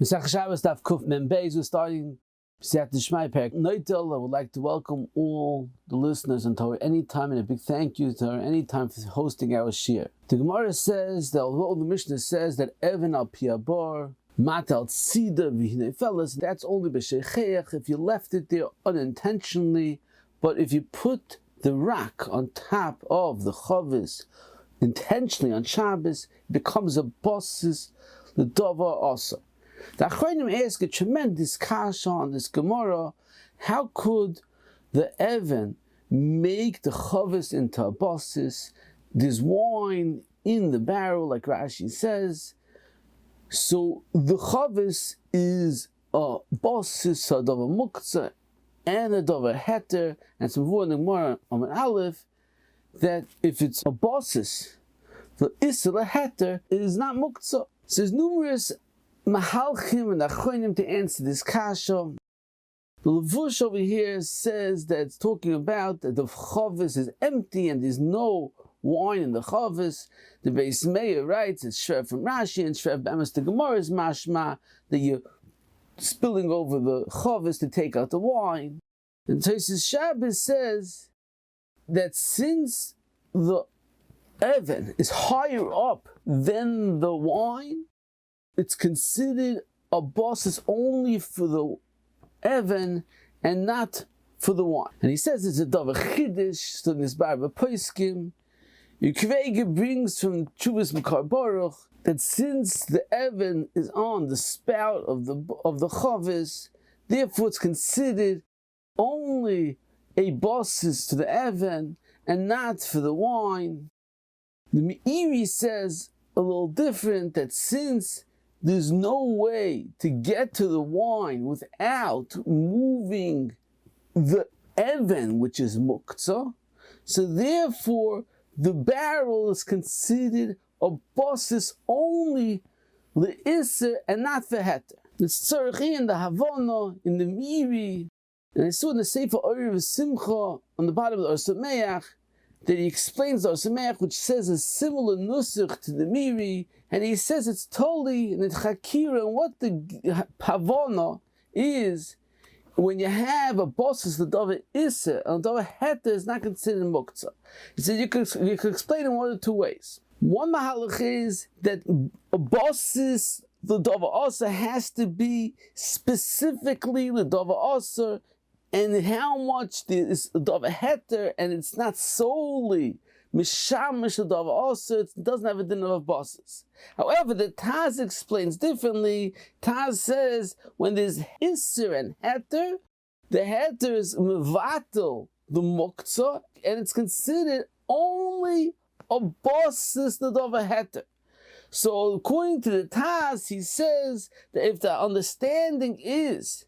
Mesach Shabbos Daf Kuf Mem Beis, we're starting Siyat Shmai Perek Noitel. I would like to welcome all the listeners on Torah Anytime, and a big thank you to Torah Anytime for hosting our shir. The Gemara says that although the Mishnah says that Evan al Piabar, Mat al Tzida V'hinei Fellas, that's only b'sheicheach if you left it there unintentionally, but if you put the rock on top of the chavis intentionally on Shabbos, it becomes a bosis, the davar also. The Achronim ask a tremendous kasha on this Gemara. How could the Evan make the chavis into a bosis? There's wine in the barrel, like Rashi says. So the chavis is a bosis, a davar muktza, and a davar heter, and some more in the Gemara on an aleph, that if it's a bosis, the isra heter, it is not muktza. So there's numerous Mahalchim and Achronim to answer this kasha. The Levush over here says that it's talking about that the chavis is empty and there's no wine in the chavis. The Beis Meir writes, it's shrev from Rashi and shrev b'emes the Gemara is mashma, that you're spilling over the chavis to take out the wine. And Tosfos Shabbos says that since the Evan is higher up than the wine, it's considered a bosis only for the Evan and not for the wine. And he says it's a davar chiddush, so this bar b'poiskim. Yukvege brings from Chuvas Mekar Baruch that since the Evan is on the spout of the chavis, therefore it's considered only a bosis to the Evan and not for the wine. The Meiri says a little different, that since there's no way to get to the wine without moving the Evan, which is muktza, so therefore the barrel is considered a bosis only le'isser and not for heter. The tzarchi and the havana in the Meiri, and I saw in the Sefer Orev Simcha on the bottom of the Or Sameach that he explains the Or Sameach, which says a similar nusach to the Meiri, and he says it's totally in the Chakira, and what the Havana is, when you have a bosis, the davar Isser, and the davar Heter is not considered muktza. He said you could explain in one of two ways. One mahalach is that a bosis, the davar also has to be specifically the davar also, and how much is the davar Heter, and it's not solely mishamish the davar also, it doesn't have a din of bosis. However, the Taz explains differently. Taz says when there's Isser and Heter, the Heter is mevatel the muktza, and it's considered only a bosis the davar Heter. So according to the Taz, he says that if the understanding is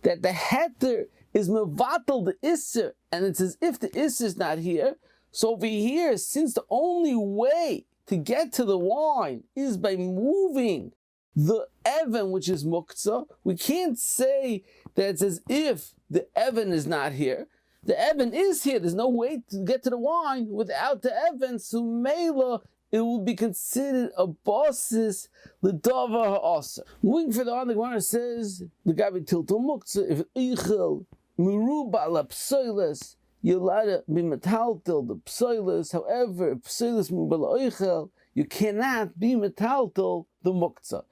that the Heter is mevatel the Isser, and it's as if the Isser is not here, so over here, since the only way to get to the wine is by moving the Evan, which is muktza, we can't say that it's as if the Evan is not here. The Evan is here. There's no way to get to the wine without the Evan. So Mela, it will be considered a bosis l'davar ha'aser. Moving further on, the Gemara says the gabi tiltul muktza, if eichel meruba ala psoiles, you're allowed to be metaltel the psoilis. However, if psoilis mubal oichel, you cannot be metaltel the muktza.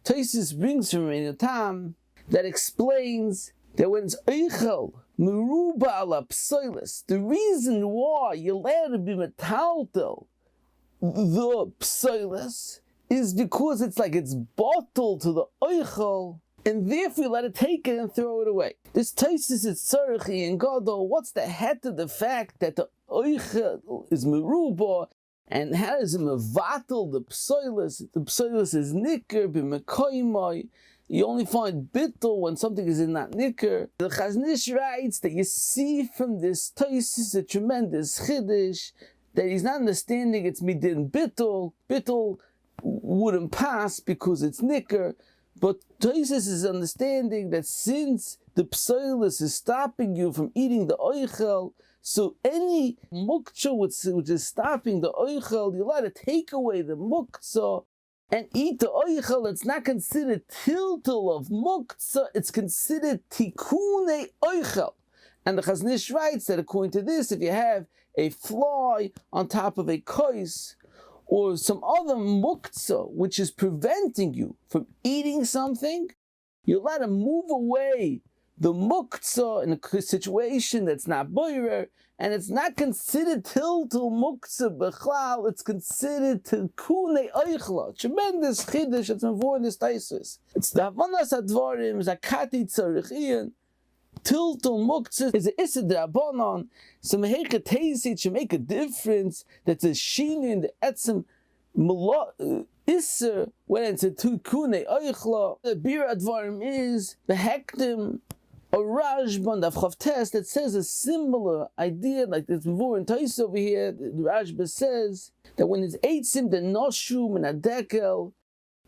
Tosfos brings from Tam that explains that when it's oichel meruba ala psoilis, the reason why you're allowed to be metaltel the psoilis is because it's like it's bottled to the oichel, and therefore you let it take it and throw it away. This Tosfos is tzarchi and gadol. What's the head of the fact that the oichel is meruba, and how does it mevatel the psoilis? The psoilis is nicker b'mekoymai. You only find bittul when something is in that nicker. The Chaznish writes that you see from this Tosfos a tremendous chiddush, that he's not understanding it's midin bittul. Bittul wouldn't pass because it's nicker. But Tosfos is understanding that since the psoilis is stopping you from eating the oichel, so any muktza which is stopping the oichel, you're allowed to take away the muktza and eat the oichel, it's not considered tiltul of muktza, it's considered tikune oichel. And the Chaznish writes that according to this, if you have a fly on top of a kois, or some other muktza which is preventing you from eating something, you're allowed to move away the muktza in a situation that's not boirer, and it's not considered tiltul muktza b'chlal, it's considered tilkune oichla. Tremendous chiddush, it's involved in this taisus. It's the havanas advarim, zakati tzarichian. Tiltul muktza is an issa d'rabanan. So meheka teisi should make a difference. That's a shina in the etzem issa when it's a tilkune oichla. The bir advarim is the hektim. A Rashban of Chavtes that says a similar idea, like this before in Tais over here. The Rashba says that when it's eitzim, the noshum and a dekel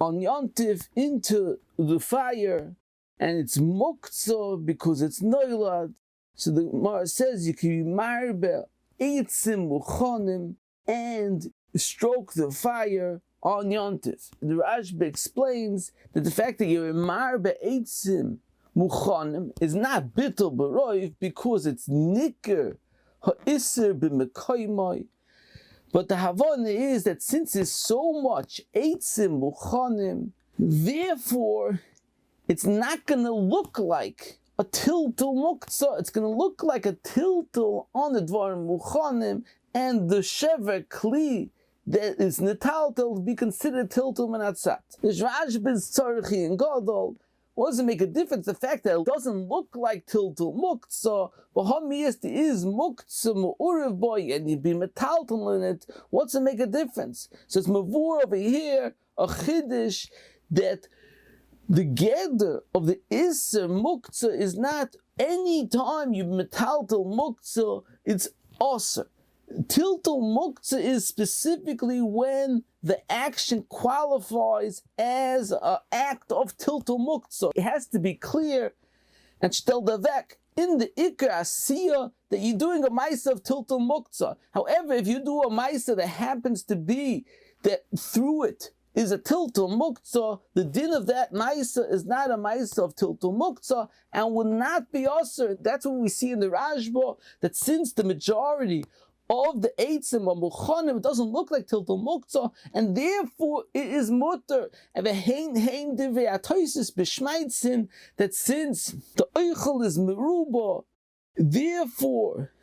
on yontif into the fire, and it's muktza because it's noilad. So the Gemara says you can be marbe eitzim muchanim and stroke the fire on yontif. The Rashba explains that the fact that you're marbe eitzim Muchanim is not bittul b'roiv because it's nicker ha'isser b'mekoymai. But the havana is that since there's so much eitzim muchanim, therefore it's not going to look like a tiltul muktza. It's going to look like a tiltul on the dvarim muchanim, and the shever kli that is netaltel to be considered tiltul menatzat. The Rashba's tzarchi and gadol. What does it make a difference? The fact that it doesn't look like tiltul muktza, but hamiyest is muktza mu'uriv boy, and you be metaltal in it. What's it make a difference? So it's mavur over here, a chiddush, that the Geder of the Isser muktza is not any time you metaltal muktza, it's aser. Tiltul muktza is specifically when the action qualifies as an act of tiltul muktza. It has to be clear and shtel davek in the ikar asiyah that you're doing a ma'isa of tiltul muktza. However, if you do a ma'isa that happens to be that through it is a tiltul muktza, the din of that ma'isa is not a ma'isa of tiltul muktza and will not be aser. That's what we see in the Rashba, that since the majority of the eitzim or muchanim doesn't look like tiltul muktza, and therefore it is mutter. And the hein divrei atosis b'shmaitzin, that since the oichel is meruba, therefore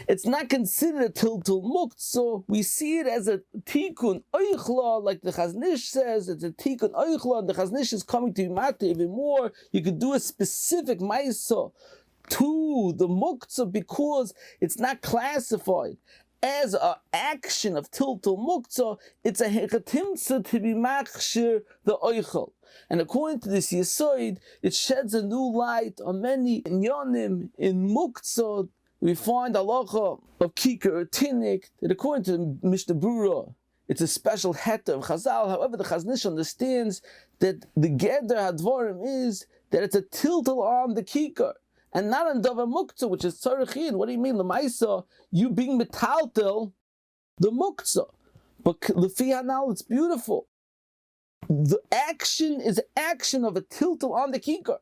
it's not considered a tiltul muktza. We see it as a tikkun oichla, like the Chaznish says. It's a tikkun oichla, and the Chaznish is coming to mata even more. You could do a specific ma'isa to the muktza because it's not classified as an action of tiltul muktza. It's a hechatimtza to be machshir the oichel. And according to this Yesoid, it sheds a new light on many inyanim in muktza. We find halacha of kikar or tinik that according to Mishnah Brura, it's a special heta of Chazal. However, the Chaznish understands that the Geder hadvarim is that it's a tiltul on the kikar and not on davar muktza, which is tzarichin. What do you mean, l'maisa? You being metaltel the muktza, but lefi hanal, it's beautiful. The action is action of a tiltul on the kikar.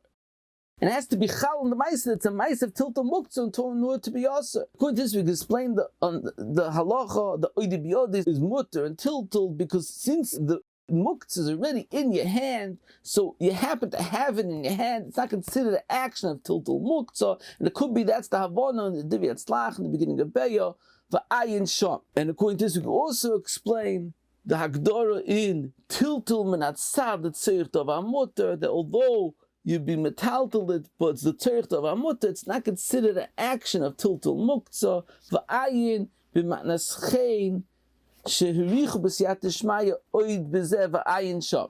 And it has to be chal on the ma'isa. It's a ma'isa of tiltul muktza in order to be aser. According to this, we can explain the halacha, the oidi biyodis is mutter and tiltul, because since the muktza is already in your hand, so you happen to have it in your hand, it's not considered an action of tiltul muktza, and it could be that's the havana in the divi atzlach in the beginning of beya v'ayin sham. And according to this, we can also explain the hagdara in tiltul menatzad the tzeicht of mutter, that although you'd be metaltal it, but it's the tzeicht of mutter, it's not considered an action of tiltul muktza v'ayin b'matnas chein shehirichu b'siyat shmaya oid b'zeh v'ayin sham.